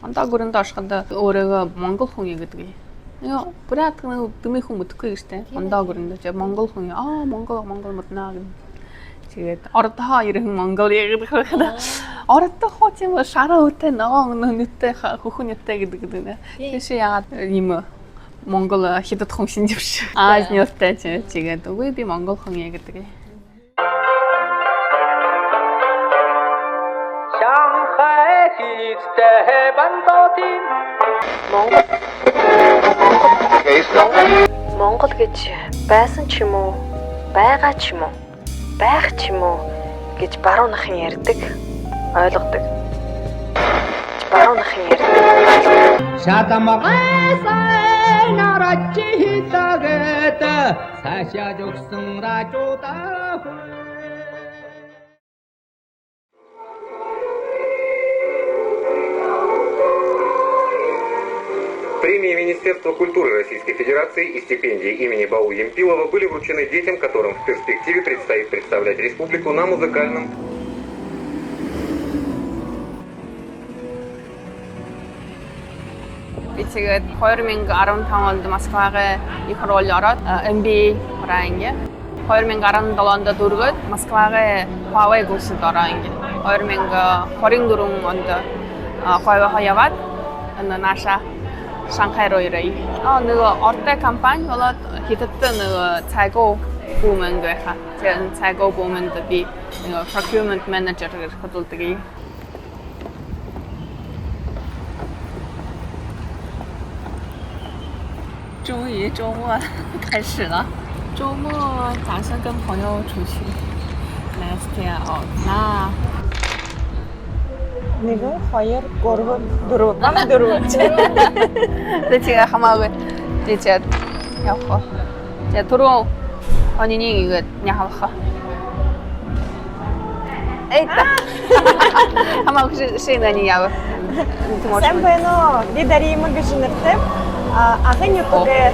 Андаа гүрэн дашхад өөрөө Монгол хүн гэдэг. Яа, бурят нэг дэмий хүн мэдхгүй гэжтэй. Андаа гүрэн дэ Монгол хүн Монгол моднаа гэх. Тэгээд ордоо ирэх Монгол яг ордоо хоч юм шараа үтэй ногоон нүдтэй хөхөн нүдтэй гэдэг. Тийш яагаад юм Монгол хятад хүн шинжвш. Азниутай тэгээд үгүй би Монгол хүн яг гэдэг. Шанхай хийдтэй бандотын Монгол гэж байсан ч юм уу, байгаа ч юм уу, байх ч юм уу гэж баруун нахын ярьдаг, ойлгодог. Баруун нахын ярьдаг. шатамгайсай нараж хитагэт цаашаа жогсон ражуудаа. Премии Министерства культуры Российской Федерации и стипендии имени Бау Емпилова были вручены детям, которым в перспективе предстоит представлять республику на музыкальном. Би тэгээд 2015 онд Москвагаа их роль ороод MBA хараа ингээ. 2017 онд дөргөөд Москвагаа Huawei гүсэд ороо ингээ. 2024 онд Huawei яваад наша Шанхай руу ирээ. Нөгөө ортой компани болоод хятадтай нөгөө цайгуу бүүмэнд байхаа. Тэгээд цайгуу бүүмэнд би нөгөө procurement manager гэж хөдөлдөг. 终于周末开始了。周末打算跟朋友出去。Let's go out. На. Нэг хоёр гурван дөрөв намайг дөрөв. Тэгээ хамаагүй. Тэгээ явах. Тэгээ түрүү онины игээд яхах. Эйта. Хамаагүй шинэний яв. Сайн байна уу? Би дари магазинэртэй анхны үеэ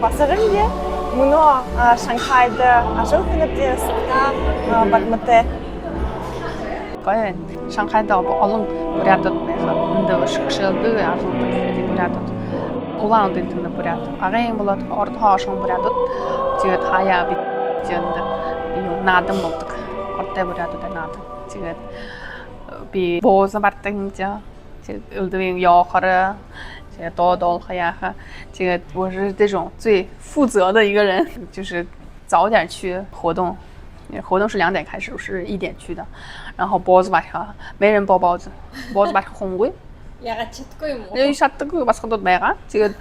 басарынде мөнөө Шанхайд ашиглахнуудаас багматай гоё. Шанхайд олон бурятад байхад энэ шгшэлдэг арзуулдаг бурятад. Улаан дэнд бурят. Агын болоод орд хоошон бурятад тэгээд хаяа би зэнд юу наадам болдог. Ордтой бурятад наадам. Тэгээд би боосан бартан жаа. Тэгээд үлдэвэн яохороо多呀，这个我是这种最负责的一个人，就是早点去活动，活动是2点开始，我是1点去的，然后包子吧，没人包包子，包子吧红贵。ягаад чадахгүй юм уу? Я шатдаг басхад байгаа. Тэгээд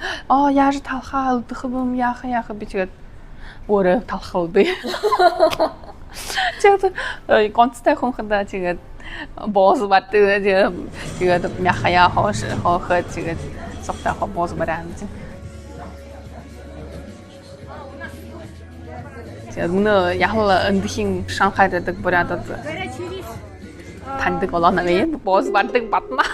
яаж талхаа үлдэх яах би тэгээд өөрөө талхаа үлдээ. Тэгээд гонцтой хүнхэндээ тэгээд боос бат тэгээд мяхая хоохот тэгээд сохтаа боос бараанд. Тэгээд мөн яхал эндхийн Шанхайд байдаг бурятад таньдаг болоо нэ боос бардаг батна.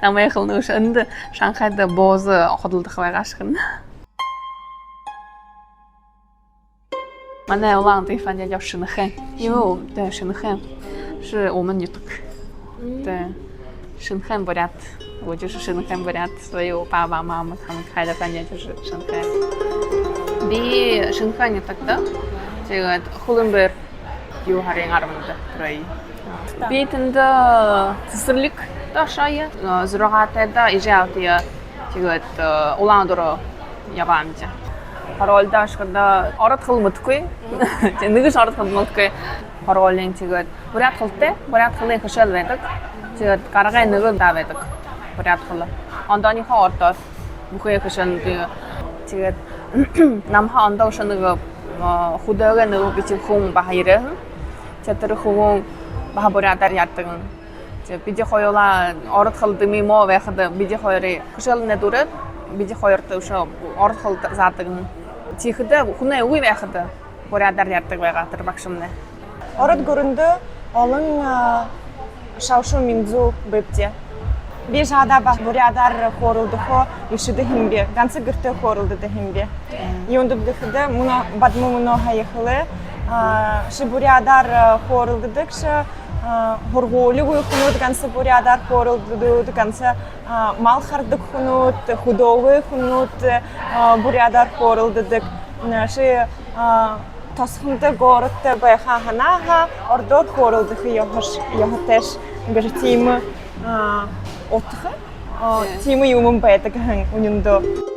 Намайг хөлнөш энд Шанхайд боос хөдөлдөх байгаа шиг. Манай улаан地方叫Шэньхэн，因为对Шэньхэн是我们女的，对Шэньхэн бурят，我就是Шэньхэн бурят，所以我爸爸妈妈他们开的饭店就是Шэньхэн。Би Шэньхэн тогда这个Хулунбэр юу харин арамд трой. Би тэнд цэцэрлэг ташая зургатайда ижаалтия тэгээд улаандор яваамж. Хоролдош когда ород хэл мэдгүй. Нэгээс ород хэл мэдгүй. Хороолын тэгээд бурят хэлтэй, бурят хэлний хөшөл байдаг. Тэгээд гаргай нөгөө даа байдаг. Бурят хэл. Ондооныхоо ордоос бүхий хөшөл тэгээд намха ондоош нөгөө худаага нөгөө бич хүн бахирэ. Чатэр хүн баха бурятаар яддаг. Тэгээд бид хоёулаа ород хэл дэми мо байхад бид хоёрын хөшөлнө дүрээд бид хоёрт өшөө ород хэл заадаг. Чихдэ хүнээ үгүй байхад бурятаар яддаг байгаа тэр багшмнэ. Ород гөрөндөө олон шавшу минзу бэбтэ. Би шада ба бурятаар хооролдохоо ишэдэ химбэ. Ганцэг гэртэ хооролдохоо химбэ. Юундыбдэхдэ муна бадму муно хаяхлы ши бурятаар хооролдох ш хоргоолуг хунут ганцы бурядар хорулдуд ганцы мал хардык хунут худовый хунут бурядар хорулдуд ши тосхунда городта байха ханаха ордор хорулдух яхтеш гэртим отха тим юмун байдаг хан үнэндөө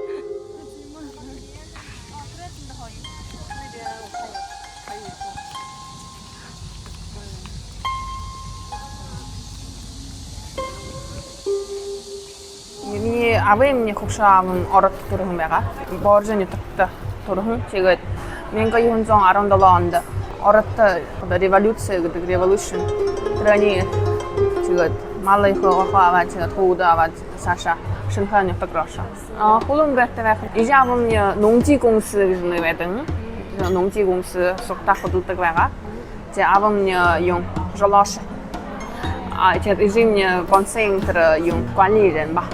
Миний авын миний хөвшаавн ород төрхөн байгаа. Боржны тогттой төрхөн. Тэгээд 1917 онд ород революци гэдэг revolution тэрний тэгээд малынхоо аваад тэгээд хүүд аваад цаашаа шинхэн нутагроош. Хулумберт байх. Ижаавны 농지 공司гэж нэг байдаг. 농지 공司сухтах хөдөлдөг байгаа. Тэгээд авны юм жолоош. Тэгээд изимний концентр юм 管理人吧。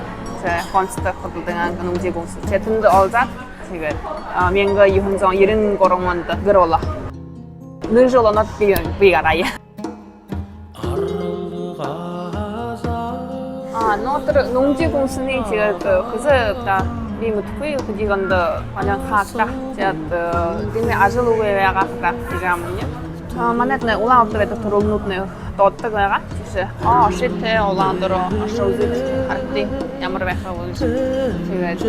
콘스트 хөдөлгөөн 농지 공司. 제품도 олзаад тэгээд 1993 онд гэролоо. Нэржолонод би гараа. нотер 농지 공司ны тэгээд хызда би мэдгүй хөдөлгөөнд манай хаалтаа тэгээд дими ажил үгүй байгаа гэж юм. Манайд улаантай төрөлнүүдний доддаг байгаа. Тэгэхээр шитээ улаандроо ашиглаж харагдیں۔ Ямар байхаа вэ? Тэгээд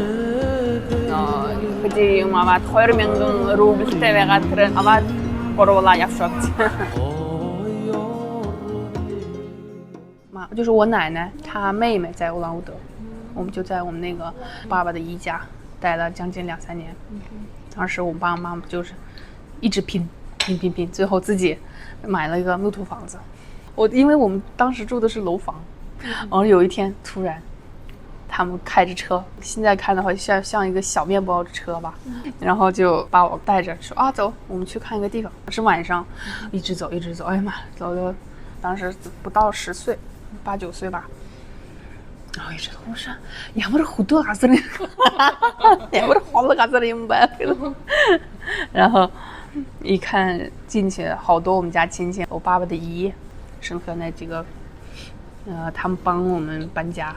хөдөө юм аваад 2000 рубльтэй байгаа тэр аваад гурлаа явшаад. 就是我奶奶她妹妹在乌兰乌德，我们就在我们那个爸爸的姨家待了将近2-3年。当时我爸妈就是一直拼，最后自己买了一个木头房子。因为我们当时住的是楼房，然后有一天突然他们开着车，现在看的话像一个小面包车吧，然后就把我带着说走，我们去看一个地方。是晚上，一直走，哎呀妈，走了，当时不到10岁，8、9岁吧。然后一直跟我说，야무르 후도 가서는 야무르 홀로 가서는吧。然后一看进去，好多我们家亲戚，我爸爸的姨。生和那几个，他们帮我们搬家，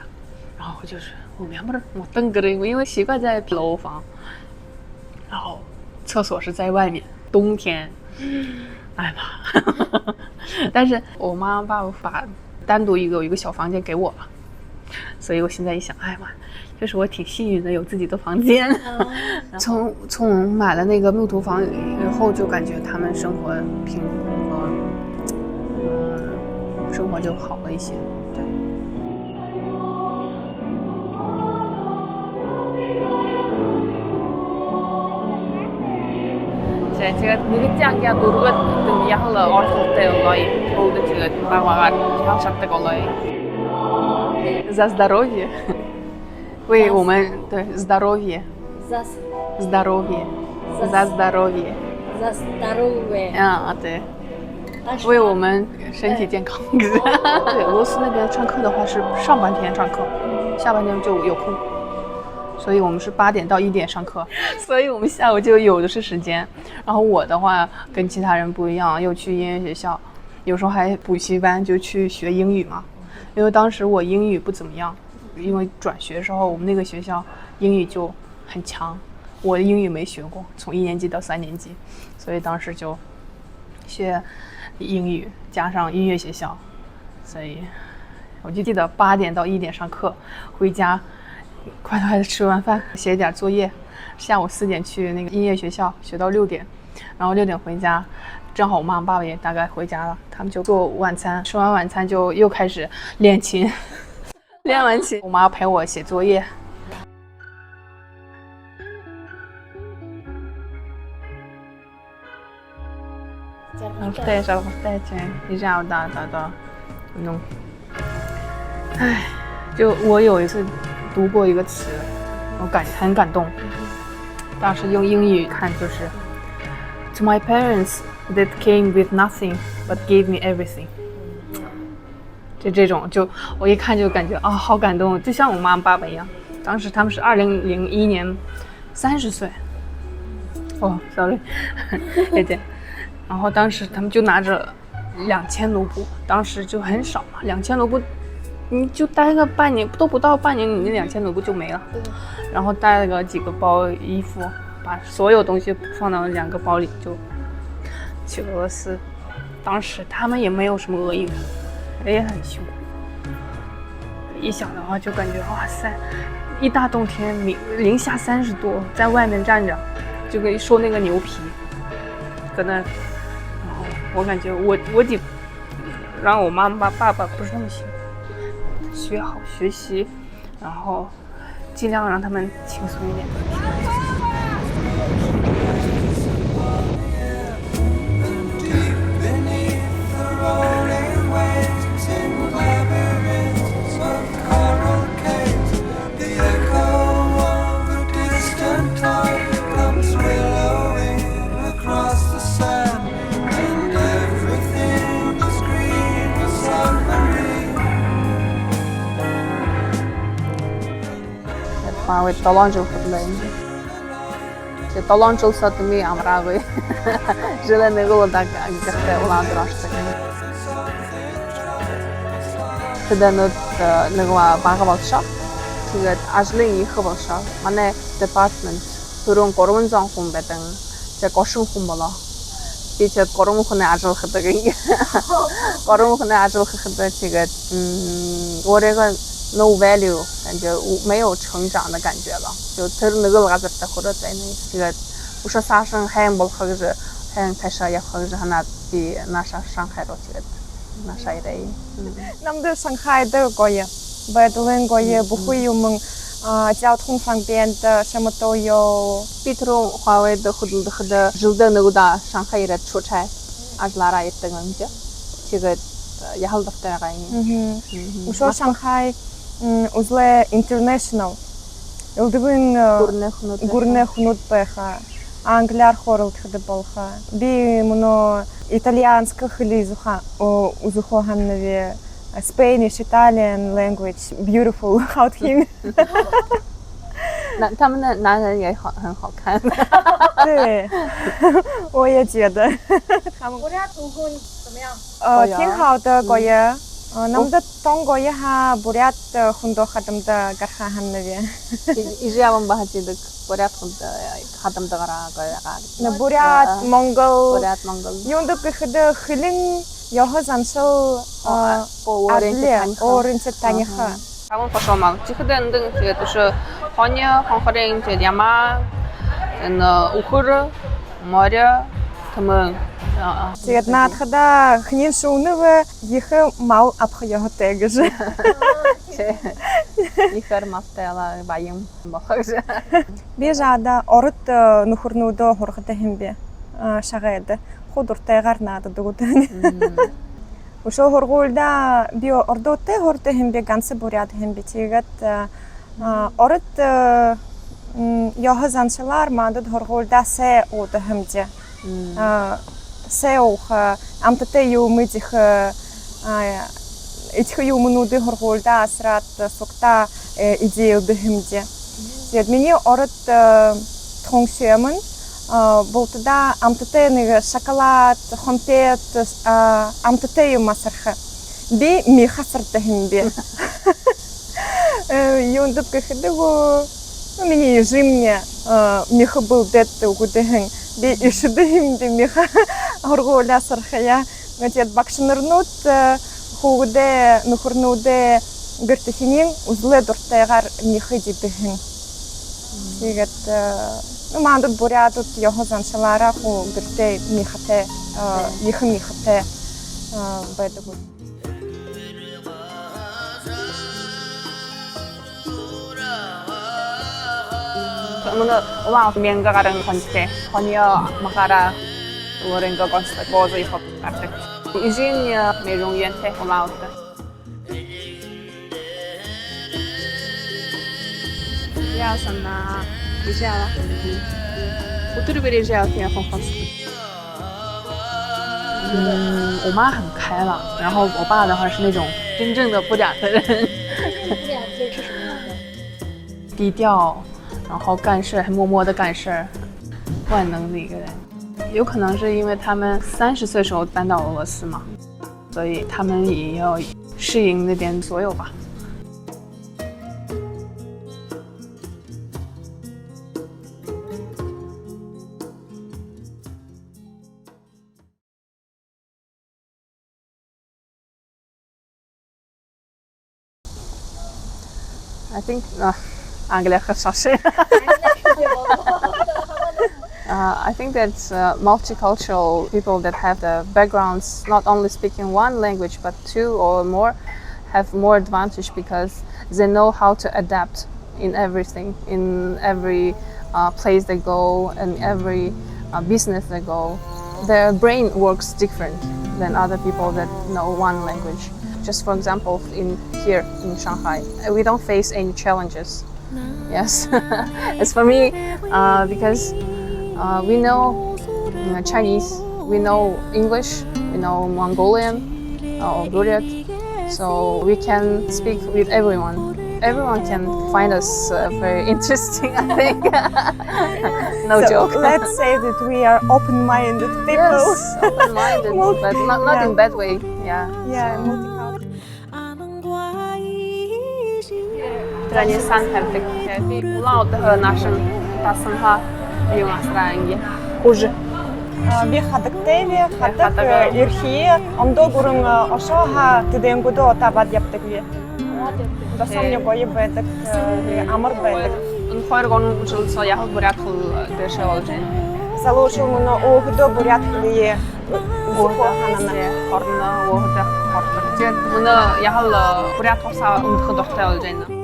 然后就是我登个因为习惯在楼房，然后厕所是在外面，冬天，哎妈，但是我妈爸把单独有一个小房间给我了，所以我现在一想，哎妈，就是我挺幸运的，有自己的房间。从买了那个木头房以后，就感觉他们生活平和。生活就好了一些，对。제가 느긋지않게 놀고 있던 야흘러 어렸을 때 올라이 겨울에 제가 나와가 향샵 올라이. За здоровье. 为我们对 здоровье. За здоровье. За здоровье. За здоровье. 对。为我们身体健康。对，俄罗斯那边上课的话是上半天上课，下半天就有空，所以我们是8点到1点上课，所以我们下午就有的是时间。然后我的话跟其他人不一样，又去音乐学校，有时候还补习班就去学英语嘛。因为当时我英语不怎么样，因为转学的时候我们那个学校英语就很强，我的英语没学过，从1年级到3年级，所以当时就学英语加上音乐学校，所以我就记得8点到1点上课，回家快的吃完饭写点作业，下午4点去那个音乐学校学到6点，然后6点回家，正好我妈妈爸爸也大概回家了，他们就做晚餐，吃完晚餐就又开始练琴，练完琴我妈陪我写作业。对，一下打弄。唉，就我有一次读过一个词，我很感动。当时用英语看就是 ，To my parents that came with nothing but gave me everything。就这种，就我一看就感觉好感动，就像我妈妈爸爸一样。当时他们是2001年30岁。sorry， 对。然后当时他们就拿着2000卢布，当时就很少嘛，2000卢布，你就待个半年都不到半年，你那2000卢布就没了。然后带了个几个包衣服，把所有东西放到2个包里就去俄罗斯。当时他们也没有什么恶意，也很辛苦。一想的话就感觉哇塞，一大冬天零下30多，在外面站着，就跟说那个牛皮，搁那，然后我感觉我得让我妈妈爸爸不是那么辛苦，学好学习，然后尽量让他们轻松一点。Ой, талант худленький. Це талант сатми амрагүй. Жилэ нэголдаг гэхтэй улаандраштай. Тэдэнэт нэгва бага болшоо. Тэгээд ажлын их болшоо. Манай департмент түрүүн 300 хүн байдаг. Тэг 30 хүн болоо. Би тэг 3 хүнээ ажиллахдаг ингээ. 3 хүнээ ажиллахдаг тэгээд өөрийгөө no value， 感觉没有成长的感觉了。就他那个拉子的或者在那这个，我说啥生还不好是，还太少也好是还那比那啥上海多些，那啥一类。Намд Шанхайда гоё, Бэдлэн гоё, бүхэн юм交通方便的，什么都有。Питеру华为的хөдөлгөхөд жылда нэгдэ Шанхай ирээд出差, ажлаараа ирдэг юм chứ. Тэгээд яхалдахтай байгаа юм. Ушо Шанхай үзлээ international. Үлдгэн гүрнэ хүнүүд байха. Англиар хоролдоход болха. Би мөн итальянских хэлизуха үзухо ханнаве Spanish, Italian language, beautiful, 好听。他们的男人也很好看。对，我也觉得。他们怎么样？挺好的，过夜。Намд тон гоё ха бурят хундо хадамда гарха ханнаве. Ижяван бахатидик бурят хунд хадамдагара гоёгаар. Бурят, Монгол. Бурят, Монгол. Юндак гэхэд хилэн яхас ансал ооринч таниха. Хамон пошомаг. Чихдэн дэн тэгээд өшө хоня хонхорын тэгээд яма энэ ухөр море тэмэн. Тэгээд наадхада хнин шүүнэвэ ихэ мал апхаяхтай гэж. Ихэр мастела баям бахаж. Би жада орот нөхөрнүүдөө хурхтай хэмбэ шагаад худуртайгаар наадад өгдөн. Өшөө хургуулда би ордоотой хортой хэмбэ ганц буряд хэмбэ тэгээд орот яхас анчлаар мандад хургуулда сэ ууд хэмжэ. Сеох амттай юмдих этих юмнуудын хургуулда асраад сугта идеяд хэмжээ. Тэгээд миний орот тоншемэн болтда амттай нэг шоколад, хомпет амттай юм асарх. Би ми хасартай хэмбэ. Юундап гэхэдэг миний зимне мих был дэт үгдэхэн би ишдэхэмдэ мих хургуулаа сархая. Гэтэл багшнарнууд хүүгдээ нөхөрнүүдээ гэртхинийн үзлээ дуртайгаар михэж идэхэн. Тэгээд мандад бурядууд яхас аншлаараа хуу гэртээ михтэй ихэн михтэй байдаг. Мөн улаан мянгааран контэй хонио махара уурэнга гонстай бозой хот гардаг. Ижин мэруньянтэй улаантай. Ясана приезжала. Утро приезжала я в Хонконг. 我妈很开朗，然后我爸的话是那种真正的不良的人。不良这是什么样的？低调。然后干事还默默的干事，万能的一个人，有可能是因为他们30岁时候搬到俄罗斯嘛，所以他们也要适应那边所有吧。I think Anglia I think that multicultural people that have the backgrounds not only speaking one language but two or more have more advantage because they know how to adapt in everything, in every place they go and every business they go. Their brain works different than other people that know one language. Just for example, here in Shanghai, we don't face any challenges. Yes, as for me, because we know Chinese, we know English, we know Mongolian or Buryat, so we can speak with everyone. Everyone can find us very interesting, I think. No So joke. let's say that we are open-minded people. Yes, open-minded, but not in bad way. Yeah. Yeah, multicultural. Трани сан хардаг. Би улаан удаа нашин тасанха юм асраанги. Хуже. Би хадагтай, хадаг ерхий, омдоо бүрэн ошооха тэдэнгүүдөө удаа явдаг би. Дасамны гоё байдаг, амар байдаг. Энэ 2 жил сая яг бурят хол дэшээ болж байна. Залуушгүй мөн өөхдөө бурят хөлий Хорно өөхдөө хордог. Тэгээд мөн яг л бурят хосаа өмдөхөд дуртай болж байна.